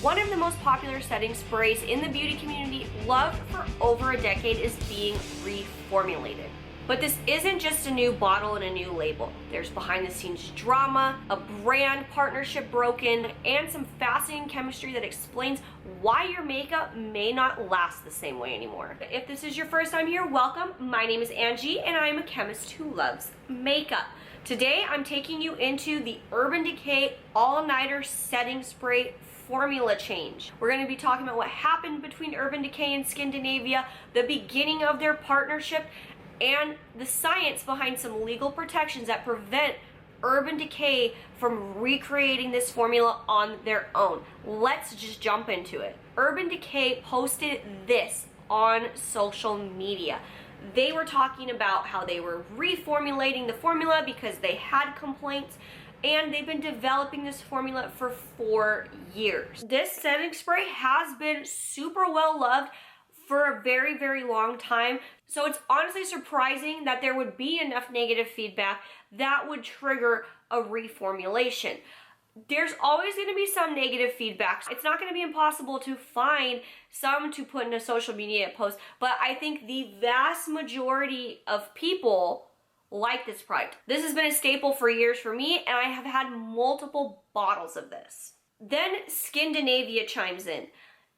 One of the most popular setting sprays in the beauty community, loved for over a decade, is being reformulated. But this isn't just a new bottle and a new label. There's behind the scenes drama, a brand partnership broken, and some fascinating chemistry that explains why your makeup may not last the same way anymore. If this is your first time here, welcome. My name is Angie and I'm a chemist who loves makeup. Today I'm taking you into the Urban Decay All-Nighter Setting Spray formula change. We're going to be talking about what happened between Urban Decay and Skindinavia, the beginning of their partnership, and the science behind some legal protections that prevent Urban Decay from recreating this formula on their own. Let's just jump into it. Urban Decay posted this on social media. They were talking about how they were reformulating the formula because they had complaints, and they've been developing this formula for 4 years. This setting spray has been super well loved for a very, very long time. So it's honestly surprising that there would be enough negative feedback that would trigger a reformulation. There's always going to be some negative feedback. It's not going to be impossible to find some to put in a social media post, but I think the vast majority of people like this product. This has been a staple for years for me, and I have had multiple bottles of this. Then Skindinavia chimes in.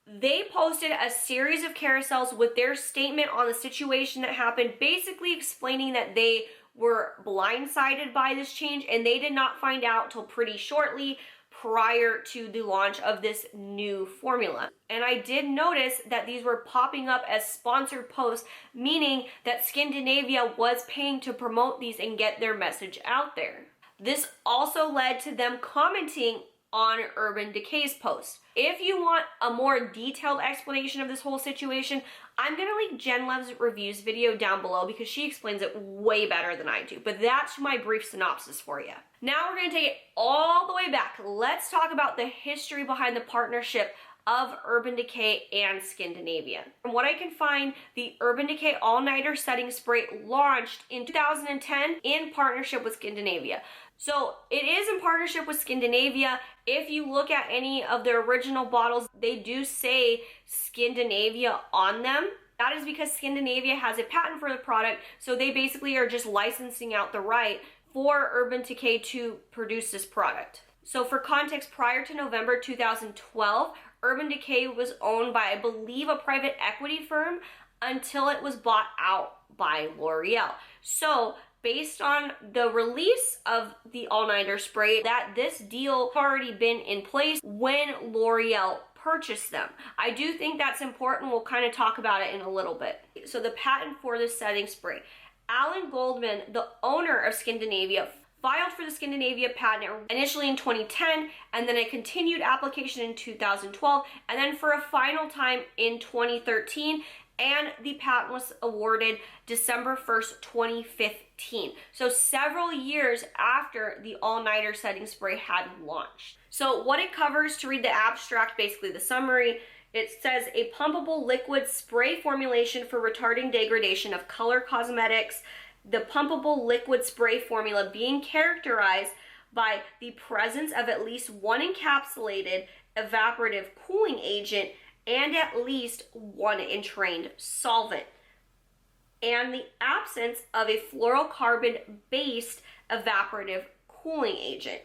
They posted a series of carousels with their statement on the situation that happened, basically explaining that they were blindsided by this change and they did not find out till pretty shortly prior to the launch of this new formula. And I did notice that these were popping up as sponsored posts, meaning that Skindinavia was paying to promote these and get their message out there. This also led to them commenting on Urban Decay's post. If you want a more detailed explanation of this whole situation, I'm gonna link Jen Love's reviews video down below because she explains it way better than I do, but that's my brief synopsis for you. Now we're gonna take it all the way back. Let's talk about the history behind the partnership of Urban Decay and Skindinavia. From what I can find, the Urban Decay All-Nighter Setting Spray launched in 2010 in partnership with Skindinavia. So it is in partnership with Skindinavia. If you look at any of their original bottles, they do say Skindinavia on them. That is because Skindinavia has a patent for the product, so they basically are just licensing out the right for Urban Decay to produce this product. So for context, prior to November 2012, Urban Decay was owned by, I believe, a private equity firm until it was bought out by L'Oreal. So based on the release of the all-nighter spray, that this deal had already been in place when L'Oreal purchased them. I do think that's important. We'll kind of talk about it in a little bit. So the patent for this setting spray. Alan Goldman, the owner of Skindinavia, filed for the Skindinavia patent initially in 2010, and then a continued application in 2012, and then for a final time in 2013, and the patent was awarded December 1st, 2015. So several years after the all-nighter setting spray had launched. So what it covers, to read the abstract, basically the summary, it says a pumpable liquid spray formulation for retarding degradation of color cosmetics. The pumpable liquid spray formula being characterized by the presence of at least one encapsulated evaporative cooling agent and at least one entrained solvent, and the absence of a fluorocarbon-based evaporative cooling agent,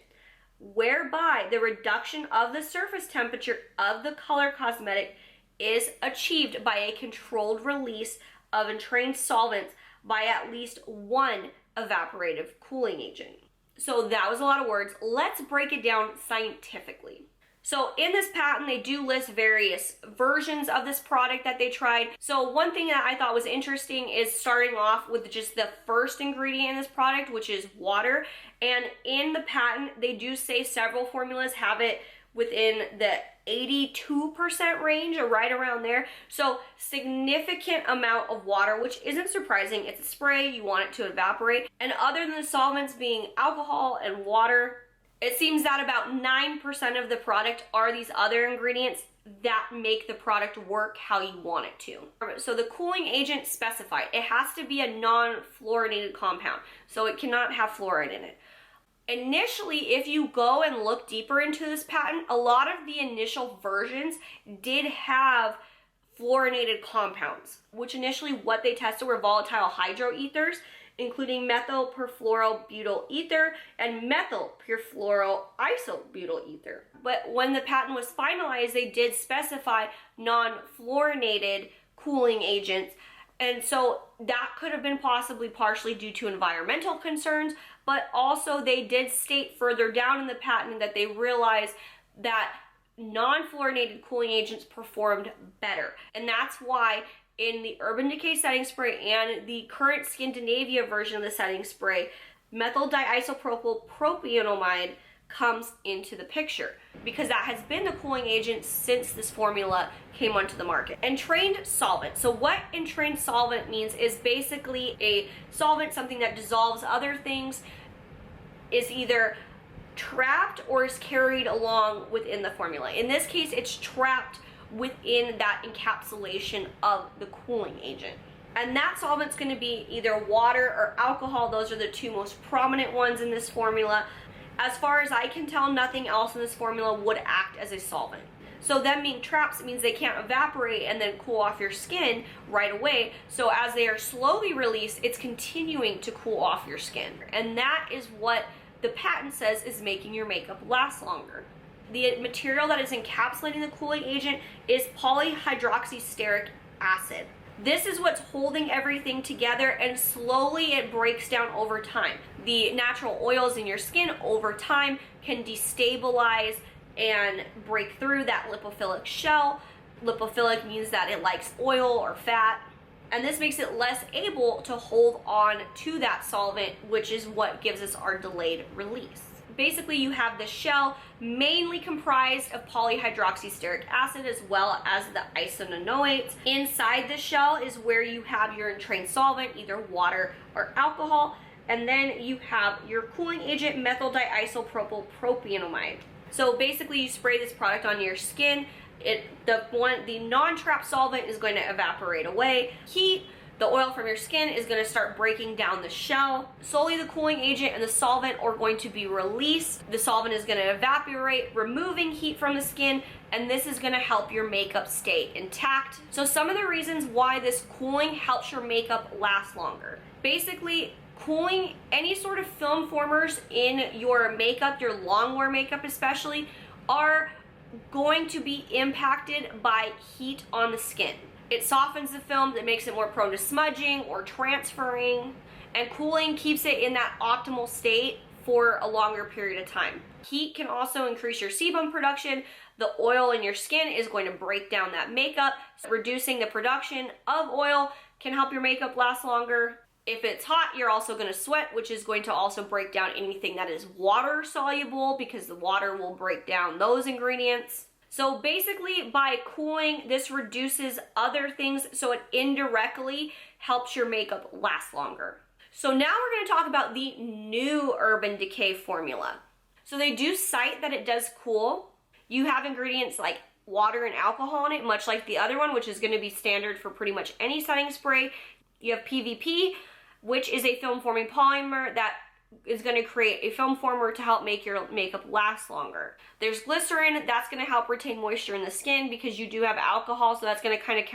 whereby the reduction of the surface temperature of the color cosmetic is achieved by a controlled release of entrained solvents by at least one evaporative cooling agent. So that was a lot of words. Let's break it down scientifically. So in this patent, they do list various versions of this product that they tried. So one thing that I thought was interesting is starting off with just the first ingredient in this product, which is water. And in the patent, they do say several formulas have it within the 82% range, or right around there. So significant amount of water, which isn't surprising. It's a spray, you want it to evaporate. And other than the solvents being alcohol and water, it seems that about 9% of the product are these other ingredients that make the product work how you want it to. So the cooling agent specified, it has to be a non-fluorinated compound, so it cannot have fluoride in it. Initially, if you go and look deeper into this patent, a lot of the initial versions did have fluorinated compounds, which initially what they tested were volatile hydroethers, including methyl perfluorobutyl ether and methyl perfluoroisobutyl ether. But when the patent was finalized, they did specify non-fluorinated cooling agents. And so that could have been possibly partially due to environmental concerns, but also they did state further down in the patent that they realized that non-fluorinated cooling agents performed better. And that's why in the Urban Decay setting spray and the current Skindinavia version of the setting spray, methyl diisopropyl propionamide comes into the picture, because that has been the cooling agent since this formula came onto the market. Entrained solvent. So what entrained solvent means is basically a solvent, something that dissolves other things, is either trapped or is carried along within the formula. In this case, it's trapped within that encapsulation of the cooling agent. And that solvent's going to be either water or alcohol. Those are the two most prominent ones in this formula. As far as I can tell, nothing else in this formula would act as a solvent. So them being traps means they can't evaporate and then cool off your skin right away. So as they are slowly released, it's continuing to cool off your skin. And that is what the patent says is making your makeup last longer. The material that is encapsulating the cooling agent is polyhydroxysteric acid. This is what's holding everything together, and slowly it breaks down over time. The natural oils in your skin over time can destabilize and break through that lipophilic shell. Lipophilic means that it likes oil or fat, and this makes it less able to hold on to that solvent, which is what gives us our delayed release. Basically, you have the shell mainly comprised of polyhydroxysteric acid as well as the isonanoates. Inside the shell is where you have your entrained solvent, either water or alcohol, and then you have your cooling agent, methyl diisopropyl propionamide. So basically, you spray this product on your skin. The non-trap solvent is going to evaporate away. Heat, the oil from your skin is going to start breaking down the shell. Slowly the cooling agent and the solvent are going to be released. The solvent is going to evaporate, removing heat from the skin, and this is going to help your makeup stay intact. So some of the reasons why this cooling helps your makeup last longer. Basically, cooling any sort of film formers in your makeup, your long wear makeup especially, are going to be impacted by heat on the skin. It softens the film, that makes it more prone to smudging or transferring, and cooling keeps it in that optimal state for a longer period of time. Heat can also increase your sebum production. The oil in your skin is going to break down that makeup. So reducing the production of oil can help your makeup last longer. If it's hot, you're also going to sweat, which is going to also break down anything that is water soluble, because the water will break down those ingredients. So basically, by cooling, this reduces other things, so it indirectly helps your makeup last longer. So now we're going to talk about the new Urban Decay formula. So they do cite that it does cool. You have ingredients like water and alcohol in it, much like the other one, which is going to be standard for pretty much any setting spray. You have PVP, which is a film forming polymer that is going to create a film former to help make your makeup last longer. There's glycerin, that's going to help retain moisture in the skin because you do have alcohol, so that's going to kind of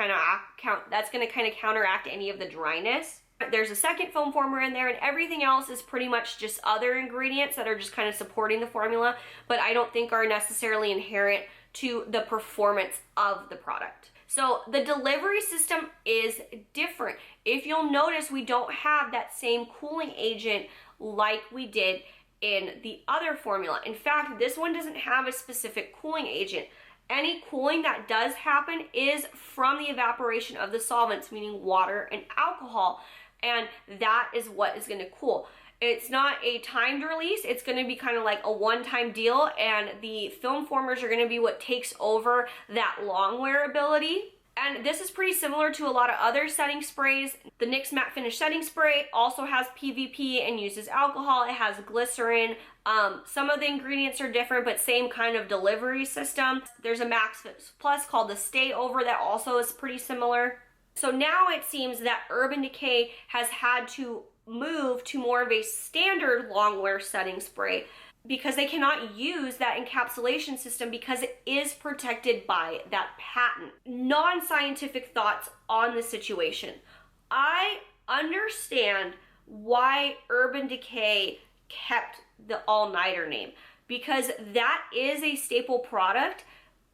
counteract any of the dryness. There's a second film former in there, and everything else is pretty much just other ingredients that are just kind of supporting the formula, but I don't think are necessarily inherent to the performance of the product. So the delivery system is different. If you'll notice, we don't have that same cooling agent like we did in the other formula. In fact, this one doesn't have a specific cooling agent. Any cooling that does happen is from the evaporation of the solvents, meaning water and alcohol, and that is what is going to cool. It's not a timed release. It's going to be kind of like a one-time deal, and the film formers are going to be what takes over that long wearability. And this is pretty similar to a lot of other setting sprays. The NYX Matte Finish Setting Spray also has PVP and uses alcohol. It has glycerin. Some of the ingredients are different, but same kind of delivery system. There's a Max Plus called the Stay Over that also is pretty similar. So now it seems that Urban Decay has had to move to more of a standard long wear setting spray because they cannot use that encapsulation system because it is protected by that patent. Non-scientific thoughts on the situation. I understand why Urban Decay kept the all-nighter name because that is a staple product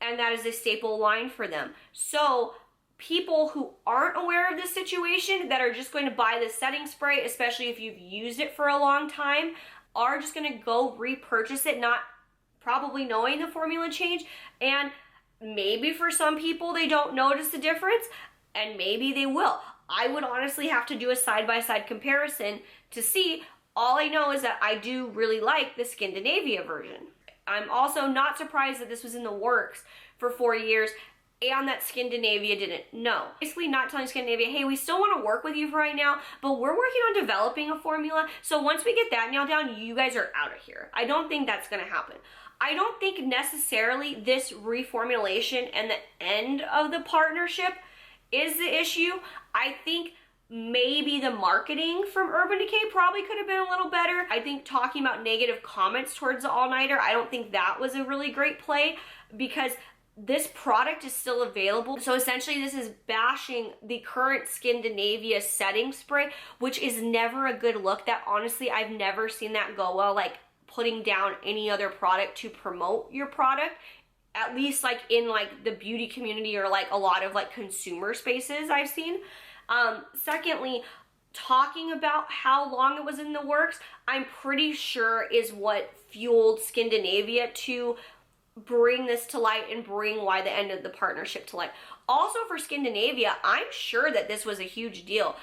and that is a staple line for them. So people who aren't aware of this situation, that are just going to buy the setting spray, especially if you've used it for a long time, are just going to go repurchase it, not probably knowing the formula change. And maybe for some people they don't notice the difference, and maybe they will. I would honestly have to do a side-by-side comparison to see. All I know is that I do really like the Skindinavia version. I'm also not surprised that this was in the works for 4 years and that Skindinavia didn't know. Basically not telling Skindinavia, hey, we still want to work with you for right now, but we're working on developing a formula. So once we get that nailed down, you guys are out of here. I don't think that's going to happen. I don't think necessarily this reformulation and the end of the partnership is the issue. I think maybe the marketing from Urban Decay probably could have been a little better. I think talking about negative comments towards the all-nighter, I don't think that was a really great play because this product is still available. So essentially this is bashing the current Skindinavia setting spray, which is never a good look. That honestly, I've never seen that go well, like putting down any other product to promote your product, at least like in like the beauty community or like a lot of like consumer spaces I've seen. Secondly, talking about how long it was in the works, I'm pretty sure is what fueled Skindinavia to bring this to light and bring why the end of the partnership to light. Also for Skindinavia, I'm sure that this was a huge deal.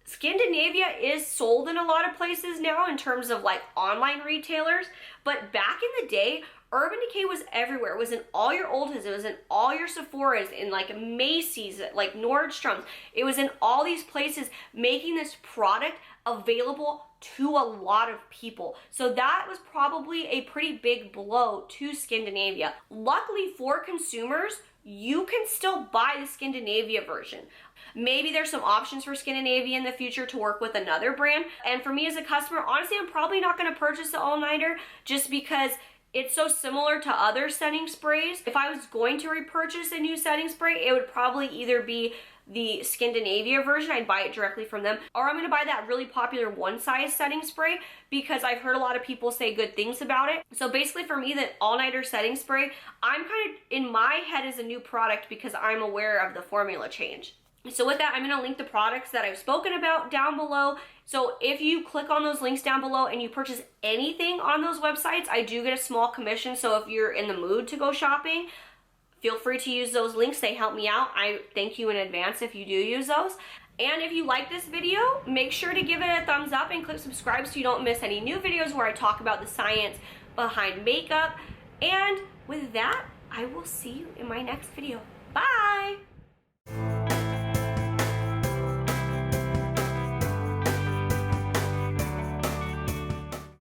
Skindinavia is sold in a lot of places now in terms of like online retailers, but back in the day, Urban Decay was everywhere. It was in all your Ultas, it was in all your Sephoras, in like Macy's, like Nordstrom's. It was in all these places making this product available to a lot of people. So that was probably a pretty big blow to Skindinavia. Luckily for consumers, you can still buy the Skindinavia version. Maybe there's some options for Skindinavia in the future to work with another brand. And for me as a customer, honestly, I'm probably not going to purchase the all-nighter just because it's so similar to other setting sprays. If I was going to repurchase a new setting spray, it would probably either be the Skindinavia version, I'd buy it directly from them, or I'm gonna buy that really popular one size setting spray because I've heard a lot of people say good things about it. So basically for me, the all-nighter setting spray, I'm kind of, in my head, is a new product because I'm aware of the formula change. So with that, I'm gonna link the products that I've spoken about down below. So if you click on those links down below and you purchase anything on those websites, I do get a small commission. So if you're in the mood to go shopping, feel free to use those links. They help me out. I thank you in advance if you do use those. And if you like this video, make sure to give it a thumbs up and click subscribe so you don't miss any new videos where I talk about the science behind makeup. And with that, I will see you in my next video. Bye!